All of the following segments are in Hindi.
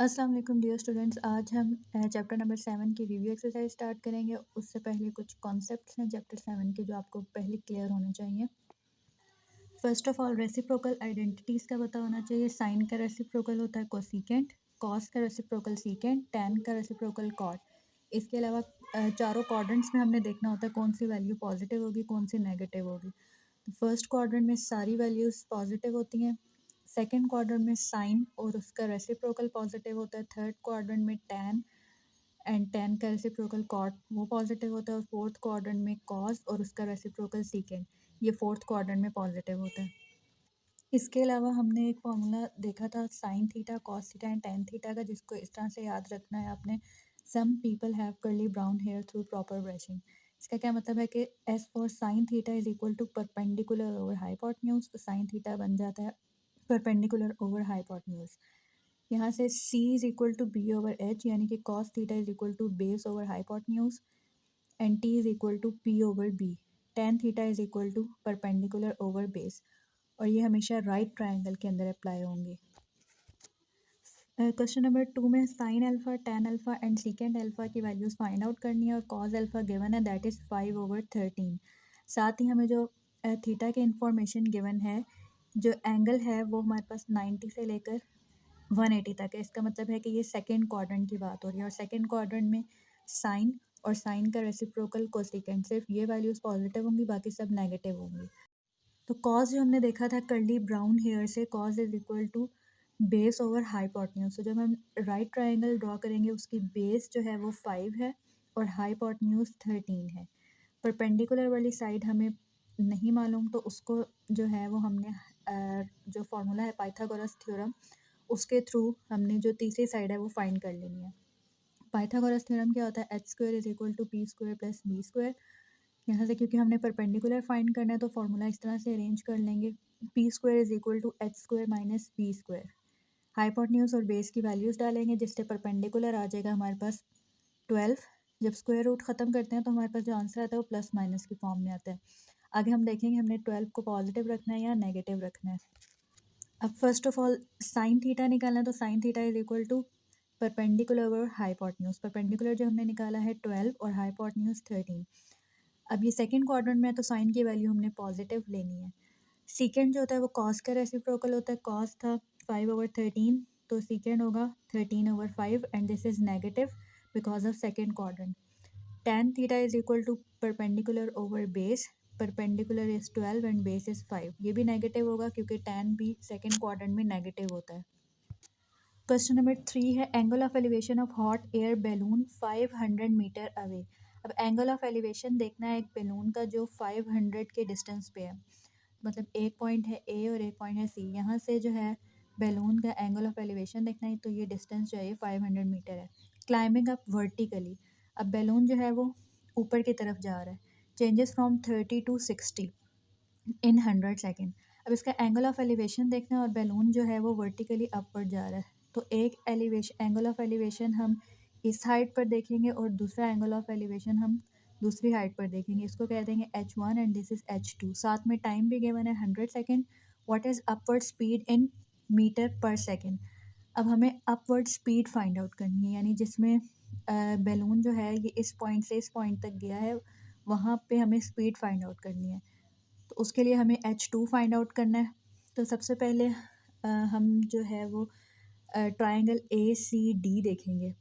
अस्सलाम वालेकुम डियर स्टूडेंट्स। आज हम चैप्टर नंबर 7 की रिव्यू एक्सरसाइज स्टार्ट करेंगे। उससे पहले कुछ कॉन्सेप्ट्स हैं चैप्टर 7 के जो आपको पहले क्लियर होने चाहिए। First of all reciprocal identities का पता होना चाहिए। साइन का रेसिप्रोकल होता है कोसिकेंट, कॉस का रेसिप्रोकल सीकेंट, टैन का रेसिप्रोकल कॉट। इसके अलावा चारों क्वाड्रेंट्स में हमने देखना होता है कौन सी वैल्यू पॉजिटिव होगी, कौन सी नेगेटिव होगी। तो फर्स्ट क्वाड्रेंट में सारी वैल्यूज़ पॉजिटिव होती हैं। सेकंड क्वाड्रेंट में साइन और उसका रेसिप्रोकल पॉजिटिव होता है। थर्ड क्वाड्रेंट में टैन एंड टैन का रेसिप्रोकल कॉट वो पॉजिटिव होता है। और फोर्थ क्वाड्रेंट में कॉस और उसका रेसिप्रोकल सीकेंट ये फोर्थ क्वाड्रेंट में पॉजिटिव होता है। इसके अलावा हमने एक फॉर्मूला देखा था sine theta, cos theta and tan theta का, जिसको इस तरह से याद रखना है आपने। Some people have curly brown hair through proper brushing. इसका क्या मतलब है कि S for sine theta is equal to perpendicular over hypotenuse, तो साइन थीटा बन जाता है परपेंडिकुलर ओवर हाइपोटेन्यूज। यहाँ से c is equal to B over H, यानी कि cos theta is equal to base over hypotenuse and t is equal to p over b। Tan theta is equal to perpendicular over base, और ये हमेशा राइट ट्रायंगल के अंदर अप्लाई होंगे। क्वेश्चन नंबर 2 में sine alpha, tan alpha and secant alpha की वैल्यूज़ फाइंड आउट करनी है और कॉज अल्फा गिवन है दैट इज़ 5/13। साथ ही हमें जो थीटा की इंफॉर्मेशन गिवन है, जो एंगल है वो हमारे पास 90 से लेकर 180 तक है। इसका मतलब है कि ये सेकेंड क्वाड्रेंट की बात हो रही है और सेकेंड क्वाड्रेंट में साइन और साइन का रेसिप्रोकल कोसेकेंट, सिर्फ ये वैल्यूज़ पॉजिटिव होंगी, बाकी सब नेगेटिव होंगी। तो कॉज जो हमने देखा था कर्ली ब्राउन हेयर से, cos is equal to base over hypotenuse. तो जब हम राइट ट्रायंगल ड्रॉ करेंगे उसकी बेस जो है वो 5 है और हाइपोटेन्यूज 13 है। परपेंडिकुलर वाली साइड हमें नहीं मालूम, तो उसको जो है वो हमने जो फार्मूला है पाइथागोरस थ्योरम, उसके थ्रू हमने जो तीसरी साइड है वो फाइंड कर लेनी है। पाइथागोरस थ्योरम क्या होता है, H square is equal to P square plus B square. यहाँ से क्योंकि हमने परपेंडिकुलर फाइंड करना है तो फार्मूला इस तरह से अरेंज कर लेंगे, P square is equal to H square minus B square. Hypotenuse और बेस की वैल्यूज़ डालेंगे, जिससे परपेंडिकुलर आ जाएगा हमारे पास 12। जब स्क्वायर रूट ख़त्म करते हैं तो हमारे पास जो आंसर आता है वो प्लस माइनस की फॉर्म में आता है। आगे हम देखेंगे हमने 12 को पॉजिटिव रखना है या नेगेटिव रखना है। अब first of all sine theta निकालना है, तो sine theta is equal to perpendicular over hypotenuse. Perpendicular जो हमने निकाला है 12 और हाइपोटेन्यूज 13। अब ये सेकंड क्वाड्रेंट में है तो साइन की वैल्यू हमने पॉजिटिव लेनी है। सीकेंड जो होता है वो कॉस का रेसिप्रोकल होता है। कॉस था 5/13, तो सीकेंड होगा 13/5 and this is negative because of second quadrant. Tan theta is equal to perpendicular over base, perpendicular is 12 and base is 5। ये भी नेगेटिव होगा क्योंकि टैन भी सेकेंड क्वाड्रेंट में नेगेटिव होता है। क्वेश्चन नंबर 3 है angle of elevation of hot air balloon 500 metre away. अब एंगल ऑफ एलिवेशन देखना है एक बैलून का जो 500 के डिस्टेंस पे है, मतलब एक पॉइंट है ए और एक पॉइंट है सी। यहाँ से जो है बैलून का एंगल ऑफ एलिवेशन देखना है, तो ये डिस्टेंस जो है ये 500 मीटर है। क्लाइंबिंग अप वर्टिकली, अब बैलून जो है वो ऊपर की तरफ जा रहा है। Changes from 30 to 60 in 100 second. अब इसका एंगल ऑफ एलिवेशन देखना है और बैलून जो है वो वर्टिकली अपवर्ड जा रहा है, तो एक एलिवेशन एंगल ऑफ एलिवेशन हम इस हाइट पर देखेंगे और दूसरा एंगल ऑफ एलिवेशन हम दूसरी हाइट पर देखेंगे। इसको कह देंगे h1 and this is h2। साथ में टाइम भी गिवन है 100 second. What is upward speed in metre per second. अब हमें अपवर्ड स्पीड फाइंड आउट करनी है, यानी जिसमें बैलून जो है ये इस पॉइंट से इस पॉइंट तक गया है, वहाँ पे हमें स्पीड फाइंड आउट करनी है। तो उसके लिए हमें h2 फाइंड आउट करना है। तो सबसे पहले हम जो है वो ट्रायंगल ए सी डी देखेंगे,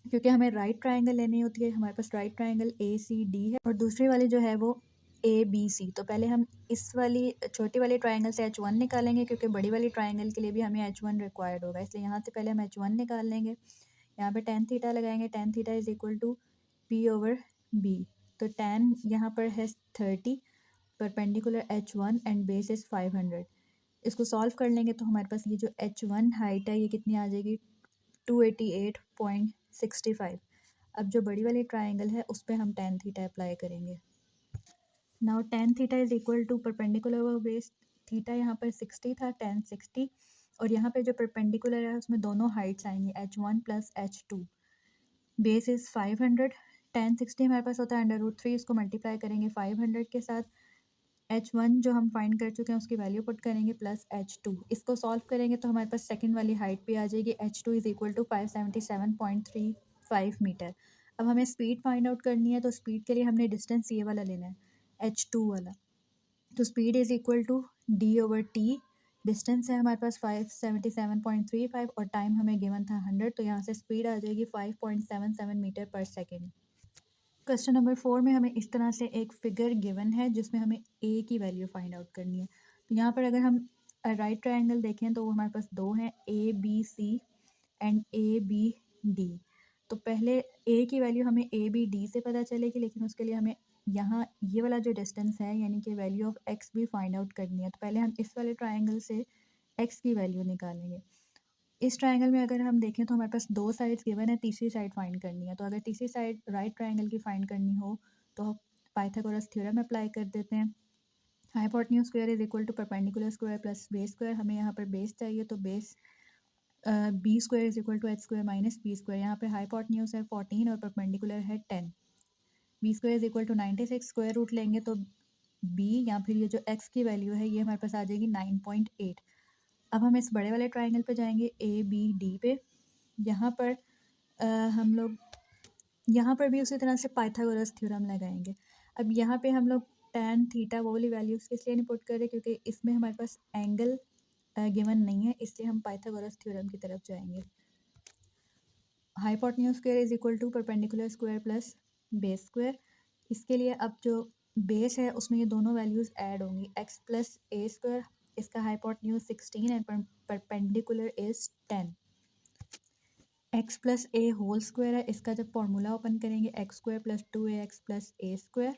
क्योंकि हमें राइट ट्रायंगल लेनी होती है। हमारे पास right triangle A C D है और दूसरी वाली जो है वो ए बी सी। तो पहले हम इस वाली छोटी वाली ट्रायंगल से h1 निकालेंगे, क्योंकि बड़ी वाली ट्रायंगल के लिए भी हमें h1 रिक्वायर्ड होगा, इसलिए यहाँ से पहले हम h1 निकाल लेंगे। यहाँ पे टेन थीटा लगाएंगे, tan theta is equal to P over B. तो टेन यहाँ पर है 30, perpendicular h1 and base is 500। इसको सॉल्व कर लेंगे तो हमारे पास ये जो h1 हाइट है ये कितनी आ जाएगी, 288.65। अब जो बड़ी वाली ट्रायंगल है उस पर हम टेन थीटा अप्लाई करेंगे। Now tan theta is equal to perpendicular over base, theta यहाँ पर 60 था, टेन 60, और यहाँ पे जो परपेंडिकुलर है उसमें दोनों हाइट्स आएंगी h1 plus h2। Base is 500, ten 60 हमारे पास होता है √3, इसको मल्टीप्लाई करेंगे 500 के साथ, h1 जो हम फाइंड कर चुके हैं उसकी वैल्यू पुट करेंगे प्लस h2। इसको सॉल्व करेंगे तो हमारे पास सेकंड वाली हाइट पे आ जाएगी h2 is equal to 577.35 metre. अब हमें स्पीड फाइंड आउट करनी है, तो स्पीड के लिए हमने डिस्टेंस ये वाला लेना है, h2 वाला। तो speed is equal to d/t। Distance है हमारे पास 577.35 और टाइम हमें गिवन था 100, तो यहाँ से स्पीड आ जाएगी 5.77 metre per second. Question number 4 में हमें इस तरह से एक फिगर गिवन है जिसमें हमें ए की वैल्यू फाइंड आउट करनी है। तो यहाँ पर अगर हम राइट ट्रायंगल देखें तो वो हमारे पास दो हैं, A B C and A B D. तो पहले ए की वैल्यू हमें ए बी डी से पता चलेगी, लेकिन उसके लिए हमें यहाँ ये वाला जो डिस्टेंस है यानी कि वैल्यू ऑफ एक्स भी फाइंड आउट करनी है। तो पहले हम इस वाले ट्रायंगल से एक्स की वैल्यू निकालेंगे। इस ट्रायंगल में अगर हम देखें तो हमारे पास दो साइड्स गिवन है, तीसरी साइड फाइंड करनी है। तो अगर तीसरी साइड राइट ट्रायंगल की फाइंड करनी हो तो हम पाइथागोरस थ्योरम अप्लाई कर देते हैं। Hypotenuse square is equal to perpendicular square plus base square. हमें यहाँ पर बेस चाहिए तो base B square is equal to H square minus B square. यहाँ पे हाइपोटेन्यूज है 14 और परपेंडिकुलर है 10। B square is equal to 96, square root लेंगे तो बी या फिर ये जो एक्स की वैल्यू है ये हमारे पास आ जाएगी 9.8। अब हम इस बड़े वाले ट्राइंगल पे जाएंगे ए बी डी पे। यहाँ पर हम लोग यहाँ पर भी उसी तरह से पाइथागोरस थ्योरम लगाएंगे। अब यहाँ पे हम लोग tan थीटा वो वाली वैल्यूज़ इसलिए नहीं पुट कर रहे क्योंकि इसमें हमारे पास एंगल गिवन नहीं है, इसलिए हम पाइथागोरस थ्योरम की तरफ जाएंगे। Hypotenuse square is equal to perpendicular square plus base square. इसके लिए अब जो बेस है उसमें ये दोनों वैल्यूज़ ऐड होंगी, एक्स प्लस ए स्क्वायर। इसका hypotenuse 16 and perpendicular is 10। X plus A whole square है, इसका जब फॉर्मूला ओपन करेंगे एक्स स्क्वायर प्लस 2ax प्लस ए स्क्वायर।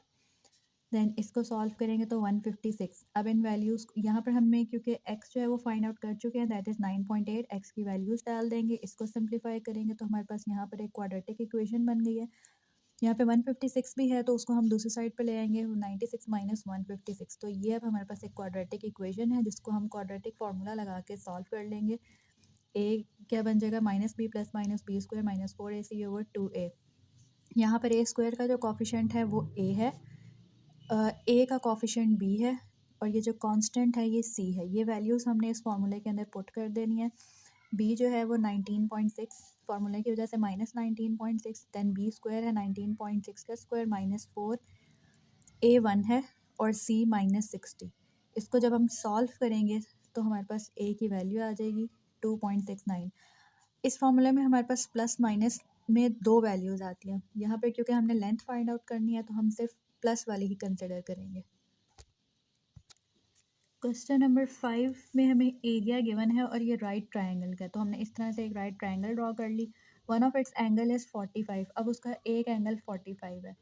देन इसको सॉल्व करेंगे तो 156। अब इन वैल्यूज़ यहाँ पर हमें क्योंकि x जो है वो फाइंड आउट कर चुके हैं, दैट इज़ 9.8। एक्स की वैल्यूज़ डाल देंगे, इसको सिंप्लीफाई करेंगे तो हमारे पास यहाँ पर एक क्वाड्रेटिक इक्वेशन बन गई है। यहाँ पे 156 भी है तो उसको हम दूसरी साइड पे ले आएंगे, 96 माइनस 156। तो ये अब हमारे पास एक क्वाड्रेटिक इक्वेशन है जिसको हम क्वाड्रेटिक फार्मूला लगा के सॉल्व कर लेंगे। ए क्या बन जाएगा, minus B square minus 4ac over 2a। यहाँ पर ए स्क्वायर का जो कॉफिशेंट है वो ए है, ए का कॉफिशेंट बी है और ये जो कांस्टेंट है ये सी है। ये वैल्यूज़ हमने इस फार्मूले के अंदर पुट कर देनी है। बी जो है वो 19.6, फार्मूले की वजह से माइनस 19.6। देन बी स्क्वायर है 19.6 का स्क्वायर माइनस 4, ए 1 है और सी माइनस 60। इसको जब हम सॉल्व करेंगे तो हमारे पास ए की वैल्यू आ जाएगी 2.69। इस फार्मूले में हमारे पास प्लस माइनस में दो वैल्यूज़ आती हैं। यहाँ पे क्योंकि हमने लेंथ फाइंड आउट करनी है तो हम सिर्फ प्लस वाली ही कंसिडर करेंगे। क्वेश्चन नंबर 5 में हमें एरिया गिवन है और ये राइट ट्रायंगल का है। तो हमने इस तरह से एक राइट ट्रायंगल ड्रॉ कर ली। One of its angle is 45। अब उसका एक एंगल 45 है।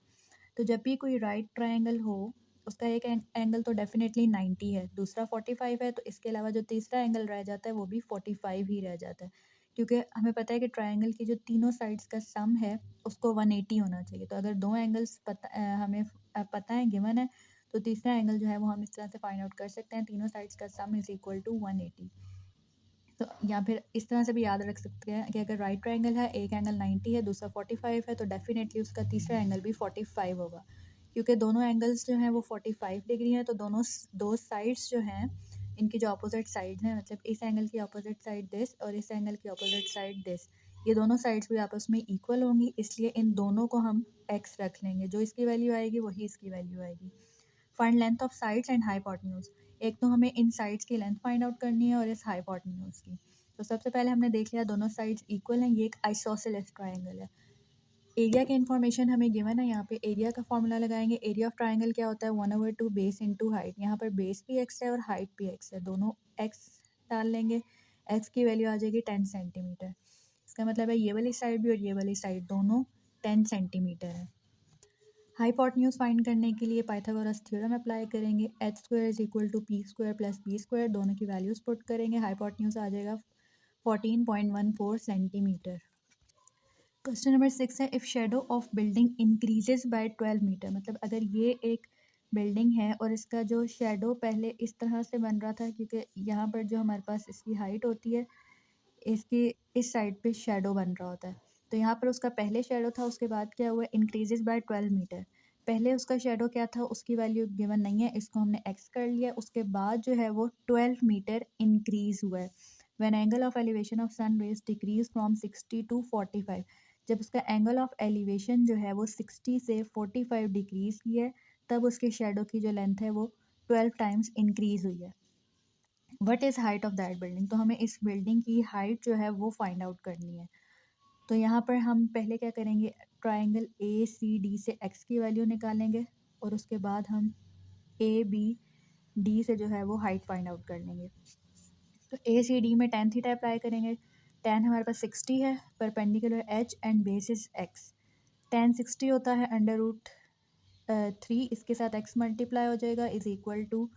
तो जब भी कोई राइट ट्रायंगल हो उसका एक एंगल तो डेफिनेटली 90 है, दूसरा 45 है, तो इसके अलावा जो तीसरा एंगल रह जाता है वो भी 45 ही रह जाता है। क्योंकि हमें पता है कि ट्रायंगल की जो तीनों साइड्स का सम है उसको 180 होना चाहिए। तो अगर दो एंगल्स हमें पता है गिवन है तो तीसरा एंगल जो है वो हम इस तरह से फाइंड आउट कर सकते हैं, तीनों साइड्स का सम इज़ इक्वल टू 180। तो या फिर इस तरह से भी याद रख सकते हैं कि अगर राइट ट्रायंगल है, एक एंगल 90 है, दूसरा 45 है, तो डेफिनेटली उसका तीसरा एंगल भी 45 होगा। क्योंकि दोनों एंगल्स जो हैं वो 45 डिग्री हैं, तो दोनों दो साइड्स जो हैं इनकी जो अपोजिट साइड्स हैं, मतलब इस एंगल की अपोजिट साइड दिस और इस एंगल की अपोजिट साइड दिस, ये दोनों साइड्स भी आपस में इक्वल होंगी, इसलिए इन दोनों को हम एक्स रख लेंगे। जो इसकी वैल्यू आएगी वही इसकी वैल्यू आएगी। Find length of sides and hypotenuse. एक तो हमें इन साइड्स की लेंथ फाइंड आउट करनी है और इस हाइपोटेन्यूज की। तो सबसे पहले हमने देख लिया दोनों साइड्स इक्वल हैं, ये एक आइसोसेलेस ट्रायंगल है। एरिया की इन्फॉर्मेशन हमें गिवन है, यहाँ पे एरिया का फॉर्मूला लगाएंगे। एरिया ऑफ ट्रायंगल क्या होता है, 1/2 बेस इंटू हाइट। यहाँ पर बेस भी एक्स है और हाइट भी एक्स है, दोनों एक्स डाल लेंगे। एक्स की वैल्यू आ जाएगी 10 सेंटीमीटर। इसका मतलब है ये वाली साइड भी और ये वाली साइड दोनों 10 सेंटीमीटर है। हाइपोटेन्यूज फाइंड करने के लिए पाइथागोरस थ्योरम अप्लाई करेंगे। H square is equal to P square plus B square, दोनों की वैल्यूज पुट करेंगे। हाइपोटेन्यूज आ जाएगा 14.14 सेंटीमीटर। क्वेश्चन नंबर 6 है, if shadow of building increases by 12 metre. मतलब अगर ये एक बिल्डिंग है और इसका जो शेडो पहले इस तरह से बन रहा था, क्योंकि यहाँ पर जो हमारे पास इसकी हाइट होती है इसकी इस साइड पे शेडो बन रहा होता है। तो यहाँ पर उसका पहले शेडो था, उसके बाद क्या हुआ, इंक्रीजेज बाय 12 मीटर। पहले उसका शेडो क्या था, उसकी वैल्यू गिवन नहीं है, इसको हमने एक्स कर लिया। उसके बाद जो है वो 12 मीटर इंक्रीज हुआ है। When angle of elevation of sun rays decrease from 60 to 45, जब उसका एंगल ऑफ एलिवेशन जो है वो 60 से 45 डिक्रीज की है, तब उसके शेडो की जो लेंथ है वो 12 टाइम्स इंक्रीज हुई है। What is height of that building, तो हमें इस बिल्डिंग की हाइट जो है वो फाइंड आउट करनी है। तो यहाँ पर हम पहले क्या करेंगे, ट्राइंगल ए सी डी से एक्स की वैल्यू निकालेंगे और उसके बाद हम ए बी डी से जो है वो हाइट फाइंड आउट कर लेंगे। तो ए सी डी में tan थीटा अप्लाई करेंगे। tan हमारे पास 60 है, perpendicular H and base is x. tan 60 होता है √3, इसके साथ x मल्टीप्लाई हो जाएगा इज इक्वल टू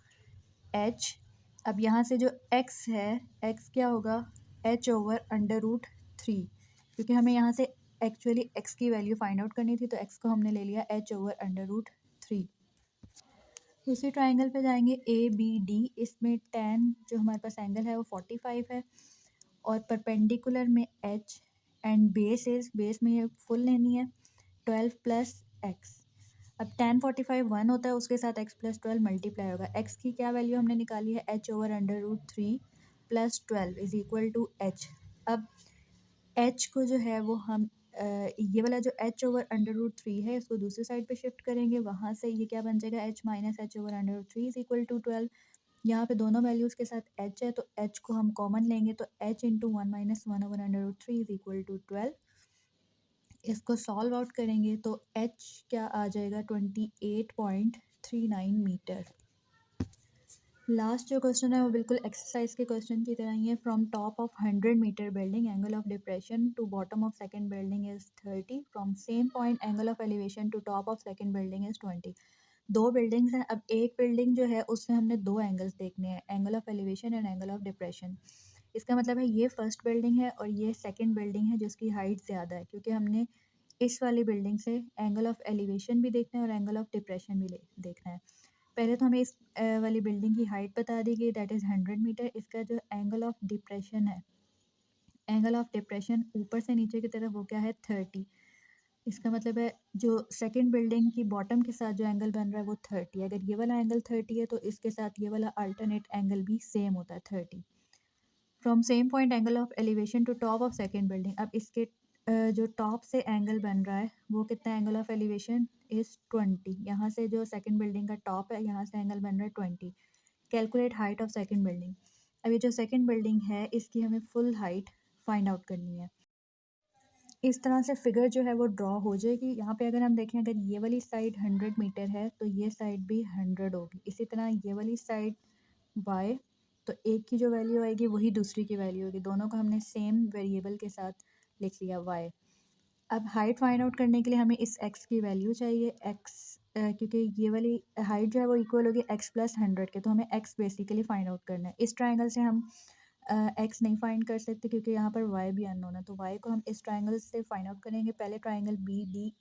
h। अब यहाँ से जो x है, x क्या होगा, h/√3, क्योंकि हमें यहाँ से एक्चुअली x की वैल्यू फाइंड आउट करनी थी, तो x को हमने ले लिया h/√3। दूसरी ट्राइंगल पे जाएंगे ए बी डी, इसमें tan जो हमारे पास एंगल है वो 45 है और परपेंडिकुलर में h एंड बेस में ये फुल लेनी है 12 प्लस x। अब tan 45 1 होता है, उसके साथ x प्लस 12 मल्टीप्लाई होगा। x की क्या वैल्यू हमने निकाली है, h/√3 plus 12 is equal to h। अब h को जो है वो हम ये वाला जो h/√3 है इसको दूसरी साइड पे शिफ्ट करेंगे, वहाँ से ये क्या बन जाएगा, h minus h/√3 is equal to 12। यहाँ पे दोनों वैल्यूज़ के साथ h है, तो h को हम कॉमन लेंगे, तो h into 1 minus 1/√3 is equal to 12। इसको सॉल्व आउट करेंगे तो h क्या आ जाएगा, 28.39 मीटर। लास्ट जो क्वेश्चन है वो बिल्कुल एक्सरसाइज के क्वेश्चन की तरह ही है। From top of 100 metre building angle of depression to bottom of second building is 30, from same point angle of elevation to top of second building is 20। दो बिल्डिंग्स हैं, अब एक बिल्डिंग जो है उसमें हमने दो एंगल्स देखने हैं, angle of elevation and angle of depression. इसका मतलब है ये फर्स्ट बिल्डिंग है और ये सेकंड बिल्डिंग है जिसकी हाइट ज़्यादा है, क्योंकि हमने इस वाली बिल्डिंग से एंगल ऑफ एलिवेशन भी देखना है और एंगल ऑफ डिप्रेशन भी देखना है। पहले तो हमें इस वाली बिल्डिंग की हाइट बता दी गई, दैट इज़ 100 मीटर। इसका जो एंगल ऑफ डिप्रेशन है, एंगल ऑफ डिप्रेशन ऊपर से नीचे की तरफ वो क्या है, 30। इसका मतलब है जो सेकंड बिल्डिंग की बॉटम के साथ जो एंगल बन रहा है वो 30। अगर ये वाला एंगल 30 है तो इसके साथ ये वाला अल्टरनेट एंगल भी सेम होता है 30। From same point angle of elevation to top of second building, अब इसके जो टॉप से एंगल बन रहा है वो कितना, एंगल ऑफ एलिवेशन इज़ 20। यहाँ से जो सेकंड बिल्डिंग का टॉप है, यहाँ से एंगल बन रहा है 20। Calculate height of second building. अब ये जो सेकंड बिल्डिंग है इसकी हमें फुल हाइट फाइंड आउट करनी है। इस तरह से फिगर जो है वो ड्रॉ हो जाएगी। यहाँ पे अगर हम देखें, अगर ये वाली साइड 100 मीटर है तो ये साइड भी 100 होगी। इसी तरह ये वाली साइड y, तो एक की जो वैल्यू आएगी वही दूसरी की वैल्यू होगी, दोनों को हमने सेम वेरिएबल के साथ लिख लिया y। अब हाइट फाइंड आउट करने के लिए हमें इस x की वैल्यू चाहिए, x क्योंकि ये वाली हाइट जो है वो इक्वल होगी x प्लस 100 के, तो हमें x बेसिकली फाइंड आउट करना है। इस ट्राइंगल से हम x नहीं फाइंड कर सकते क्योंकि यहाँ पर y भी अननोन है, तो y को हम इस ट्राइंगल से फाइंड आउट करेंगे। पहले ट्राइंगल बी डी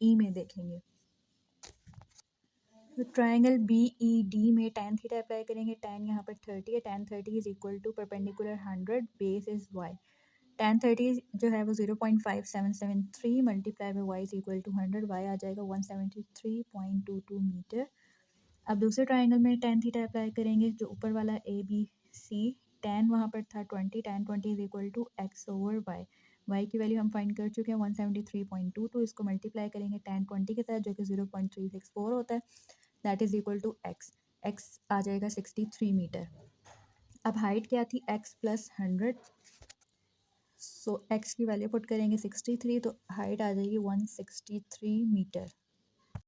ई में देखेंगे, तो ट्राइंगल बी ई डी में tan थीटा अप्लाई करेंगे। tan यहाँ पर 30 है, tan 30 is equal to perpendicular 100, base is y। tan 30 जो है वो 0.5773 multiply by y is equal to 100, y आ जाएगा 173.22 मीटर। अब दूसरे ट्राइंगल में tan थीटा अप्लाई करेंगे, जो ऊपर वाला ए बी सी, tan वहाँ पर था 20, tan 20 is equal to x/y। y की वैल्यू हम फाइंड कर चुके हैं 173.22, इसको मल्टीप्लाई करेंगे tan 20 के साथ जो कि 0.364 होता है, that is equal to x आ जाएगा 63 मीटर। अब हाइट क्या थी, x प्लस 100, सो x की वैल्यू पुट करेंगे 63, तो हाइट आ जाएगी 163 मीटर।